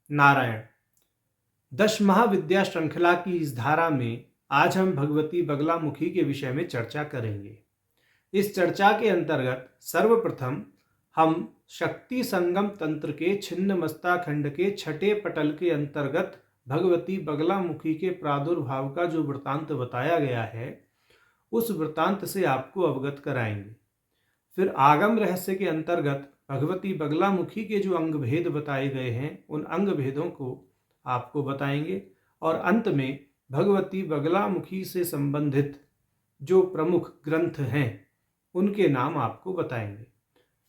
नारायण। 10 महाविद्या श्रृंखला की इस धारा में आज हम भगवती बगलामुखी के विषय में चर्चा करेंगे। इस चर्चा के अंतर्गत सर्वप्रथम हम शक्ति संगम तंत्र के छिन्नमस्ता खंड के छठे पटल के अंतर्गत भगवती बगलामुखी के प्रादुर्भाव का जो वृत्तांत बताया गया है, उस वृत्तांत से आपको अवगत कराएंगे। फिर आगम रहस्य के अंतर्गत भगवती बगलामुखी के जो अंग भेद बताए गए हैं, उन अंग भेदों को आपको बताएंगे। और अंत में भगवती बगलामुखी से संबंधित जो प्रमुख ग्रंथ हैं, उनके नाम आपको बताएंगे।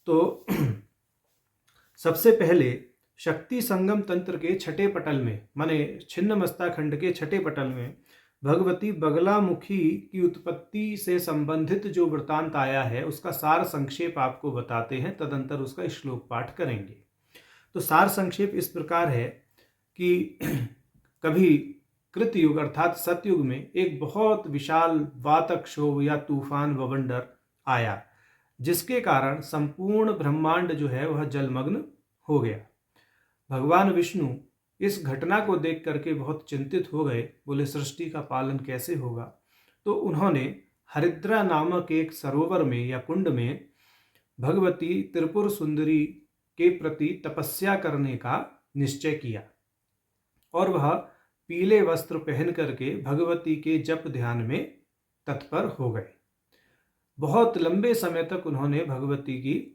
तो सबसे पहले शक्ति संगम तंत्र के छठे पटल में, माने छिन्नमस्ता खंड के छठे पटल में भगवती बगलामुखी की उत्पत्ति से संबंधित जो वृत्तांत आया है, उसका सार संक्षेप आपको बताते हैं, तदंतर उसका श्लोक पाठ करेंगे। तो सार संक्षेप इस प्रकार है कि कभी कृतयुग अर्थात सतयुग में एक बहुत विशाल वातक्षोभ या तूफान बवंडर आया, जिसके कारण संपूर्ण ब्रह्मांड जो है वह जलमग्न हो गया। भगवान विष्णु इस घटना को देख करके बहुत चिंतित हो गए। बोले, सृष्टि का पालन कैसे होगा? तो उन्होंने हरिद्रा नामक एक सरोवर में या कुंड में भगवती त्रिपुर सुंदरी के प्रति तपस्या करने का निश्चय किया और वह पीले वस्त्र पहन करके भगवती के जप ध्यान में तत्पर हो गए। बहुत लंबे समय तक उन्होंने भगवती की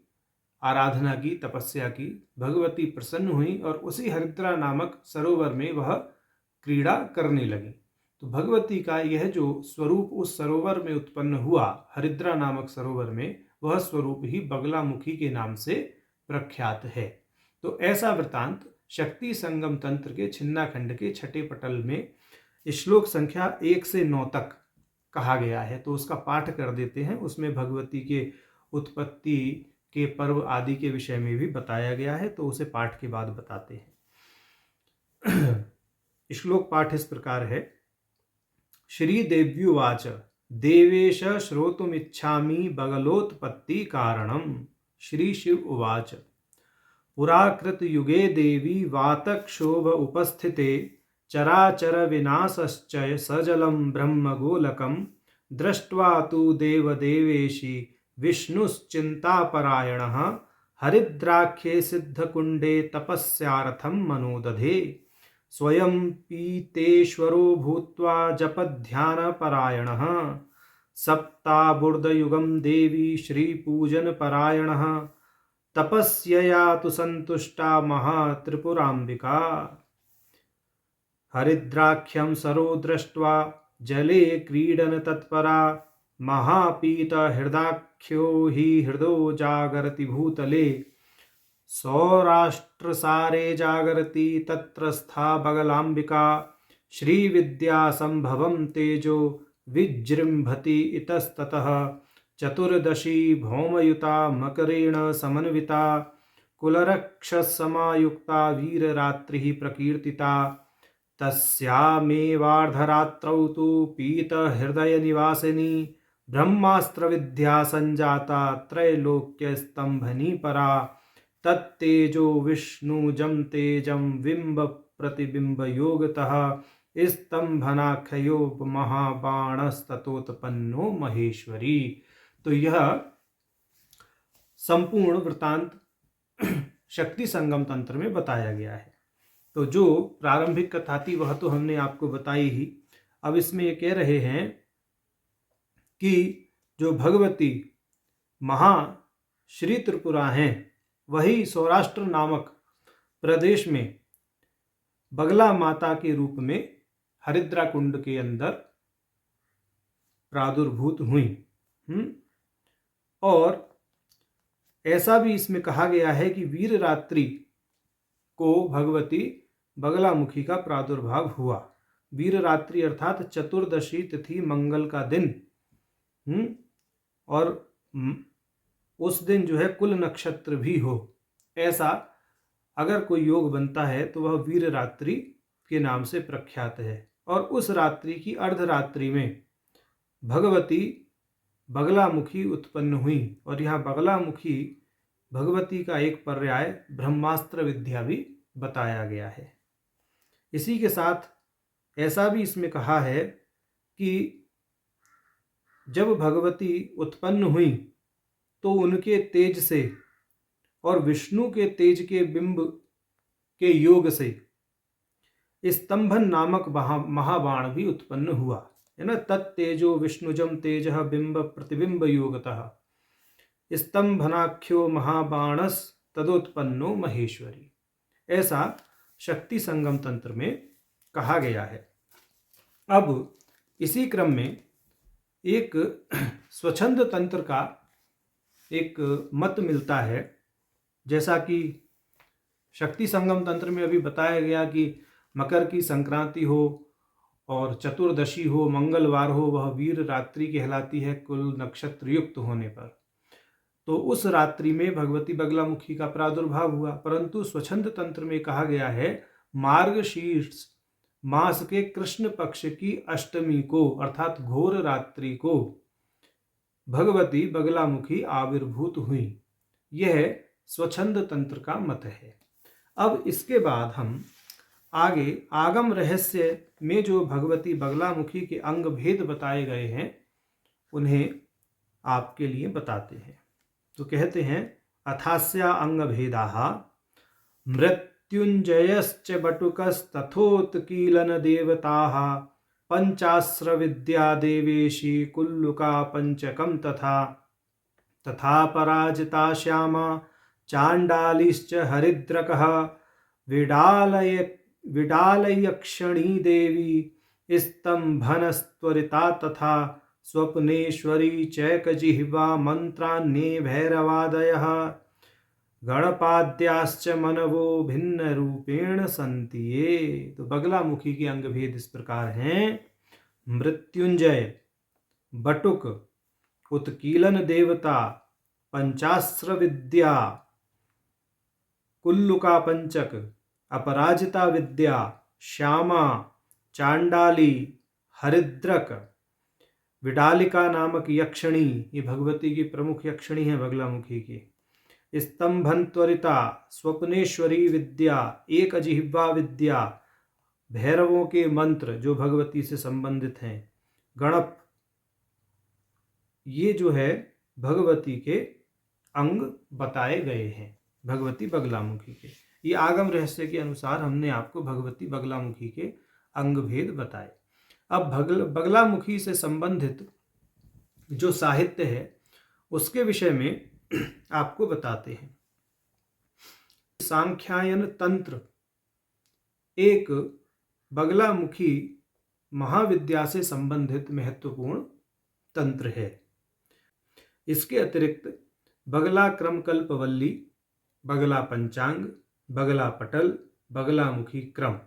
आराधना की, तपस्या की। भगवती प्रसन्न हुई और उसी हरिद्रा नामक सरोवर में वह क्रीड़ा करने लगी। तो भगवती का यह जो स्वरूप उस सरोवर में उत्पन्न हुआ, हरिद्रा नामक सरोवर में, वह स्वरूप ही बगलामुखी के नाम से प्रख्यात है। तो ऐसा वृतांत शक्ति संगम तंत्र के छिन्ना खंड के छठे पटल में श्लोक संख्या 1 से 9 तक कहा गया है। तो उसका पाठ कर देते हैं। उसमें भगवती के उत्पत्ति के पर्व आदि के विषय में भी बताया गया है, तो उसे पाठ के बाद बताते हैं। श्लोक पाठ इस प्रकार है। श्री देव्युवाच देवेश श्रोतुमिच्छामि बगलोत्पत्ति कारणम। श्री शिव उवाच पुराकृत युगे देवी वातक्षोभ उपस्थिते चराचर विनाशश्च सजलं ब्रह्मगोलकं दृष्ट्वा तु देवदेवेशी विष्णुश्चिन्तापरायणः हरिद्राख्ये सिद्धकुण्डे तपस्यार्थं मनोदधे स्वयं पीतेश्वरो भूत्वा जपध्यानपरायणः सप्ताबुर्दयुगं देवी श्रीपूजनपरायणः तपस्यया तु सन्तुष्टा महात्रिपुराम्बिका हरिद्राख्यं सरो दृष्ट्वा जले क्रीडन तत्परा महापीत हृदाख्यो हि हृदो जागरति भूतले सौराष्ट्रसारे जागरति तत्र स्था बगलाम्बिका श्रीविद्या संभवं तेजो विजृंभति इतस्ततः चतुर्दशी भौमयुता मकरेण समन्विता कुलरक्षसमायुक्ता वीररात्रिः प्रकीर्तिता तस्यामेवार्धरात्रौ तु पीतहृदयनिवासिनी ब्रह्मास्त्रविद्या संजाता त्रैलोक्यस्तंभनी परा तत्तेजो विष्णुजं तेजं बिंब प्रतिबिंब योगतः स्तंभनाख्यो महाबाणस्ततोत्पन्नो महेश्वरी। तो यह संपूर्ण वृतांत शक्ति संगम तंत्र में बताया गया है। तो जो प्रारंभिक कथा थी वह तो हमने आपको बताई ही। अब इसमें ये कह रहे हैं कि जो भगवती श्री त्रिपुरा हैं, वही सौराष्ट्र नामक प्रदेश में बगला माता के रूप में हरिद्रा कुंड के अंदर प्रादुर्भूत हुई। और ऐसा भी इसमें कहा गया है कि वीर रात्रि को भगवती बगलामुखी का प्रादुर्भाव हुआ। वीर रात्रि अर्थात चतुर्दशी तिथि मंगल का दिन, और उस दिन जो है कुल नक्षत्र भी हो, ऐसा अगर कोई योग बनता है तो वह वीर रात्रि के नाम से प्रख्यात है। और उस रात्रि की अर्धरात्रि में भगवती बगलामुखी उत्पन्न हुई। और यहाँ बगलामुखी भगवती का एक पर्याय ब्रह्मास्त्र विद्या भी बताया गया है। इसी के साथ ऐसा भी इसमें कहा है कि जब भगवती उत्पन्न हुई तो उनके तेज से और विष्णु के तेज के बिंब के योग से स्तंभन नामक महाबाण भी उत्पन्न हुआ, है ना। तत्तेजो विष्णुजम तेज बिंब प्रतिबिंब योगतः स्तंभनाख्यो महाबाणस तदोत्पन्नो महेश्वरी, ऐसा शक्ति संगम तंत्र में कहा गया है। अब इसी क्रम में एक स्वच्छंद तंत्र का एक मत मिलता है, जैसा कि शक्ति संगम तंत्र में अभी बताया गया कि मकर की संक्रांति हो और चतुर्दशी हो, मंगलवार हो, वह वीर रात्रि कहलाती है कुल नक्षत्र युक्त होने पर। तो उस रात्रि में भगवती बगलामुखी का प्रादुर्भाव हुआ, परंतु स्वच्छंद तंत्र में कहा गया है मार्गशीर्ष मास के कृष्ण पक्ष की अष्टमी को अर्थात घोर रात्रि को भगवती बगलामुखी आविर्भूत हुई। यह स्वच्छंद तंत्र का मत है। अब इसके बाद हम आगे आगम रहस्य में जो भगवती बगलामुखी के अंग भेद बताए गए हैं उन्हें आपके लिए बताते हैं। तो कहते हैं अथास्या अंग भेदाः मृत्युंजयश्च बटुकस्तथोत्कीलन देवताः पंचास्र विद्या देवेशी कुल्लुका पंचकम तथा पराजिता श्यामा चांडालीश्च हरिद्रकः विडालयक्षणी देवी स्तंभनस्त्वरिता तथा स्वप्नेश्वरी चैकजिह्वा मंत्रान्ये भैरवादयः गणपाद्याश्च मनवो भिन्न रूपेण सन्ति ये। तो बगलामुखी के अंग भेद इस प्रकार हैं। मृत्युंजय, बटुक, उत्कीलन देवता, पंचास्र विद्या, कुल्लुका पंचक, अपराजिता विद्या, श्यामा, चांडाली, हरिद्रक, विडालिका नामक यक्षिणी, ये भगवती की प्रमुख यक्षिणी है बगलामुखी की। स्तंभन त्वरिता, स्वप्नेश्वरी विद्या, एक अजिह्वा विद्या, भैरवों के मंत्र जो भगवती से संबंधित हैं, गणप, ये जो है भगवती के अंग बताए गए हैं भगवती बगलामुखी के। ये आगम रहस्य के अनुसार हमने आपको भगवती बगलामुखी के अंग भेद बताए। अब बगलामुखी से संबंधित जो साहित्य है उसके विषय में आपको बताते हैं। सांख्यायन तंत्र एक बगलामुखी महाविद्या से संबंधित महत्वपूर्ण तंत्र है। इसके अतिरिक्त बगला क्रम कल्पवल्ली, बगला पंचांग, बगला पटल, बगलामुखी क्रम,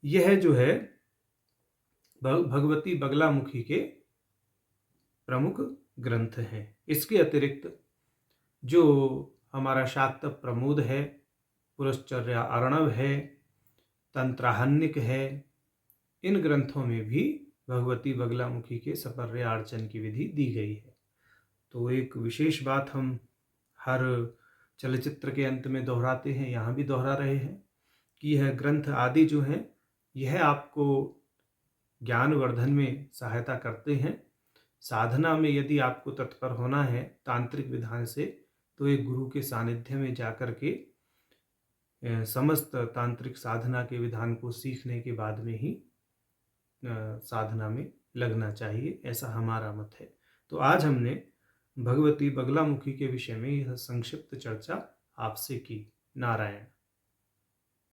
यह जो है भगवती बगलामुखी के प्रमुख ग्रंथ हैं। इसके अतिरिक्त जो हमारा शाक्त प्रमोद है, पुरश्चर्या अर्णव है, तंत्राहन्निक है, इन ग्रंथों में भी भगवती बगलामुखी के सपर्या अर्चन की विधि दी गई है। तो एक विशेष बात हम हर चलचित्र के अंत में दोहराते हैं, यहाँ भी दोहरा रहे हैं कि यह ग्रंथ आदि जो हैं यह आपको ज्ञानवर्धन में सहायता करते हैं। साधना में यदि आपको तत्पर होना है तांत्रिक विधान से, तो एक गुरु के सानिध्य में जाकर के समस्त तांत्रिक साधना के विधान को सीखने के बाद में ही साधना में लगना चाहिए, ऐसा हमारा मत है। तो आज हमने भगवती बगलामुखी के विषय में यह संक्षिप्त चर्चा आपसे की। नारायण।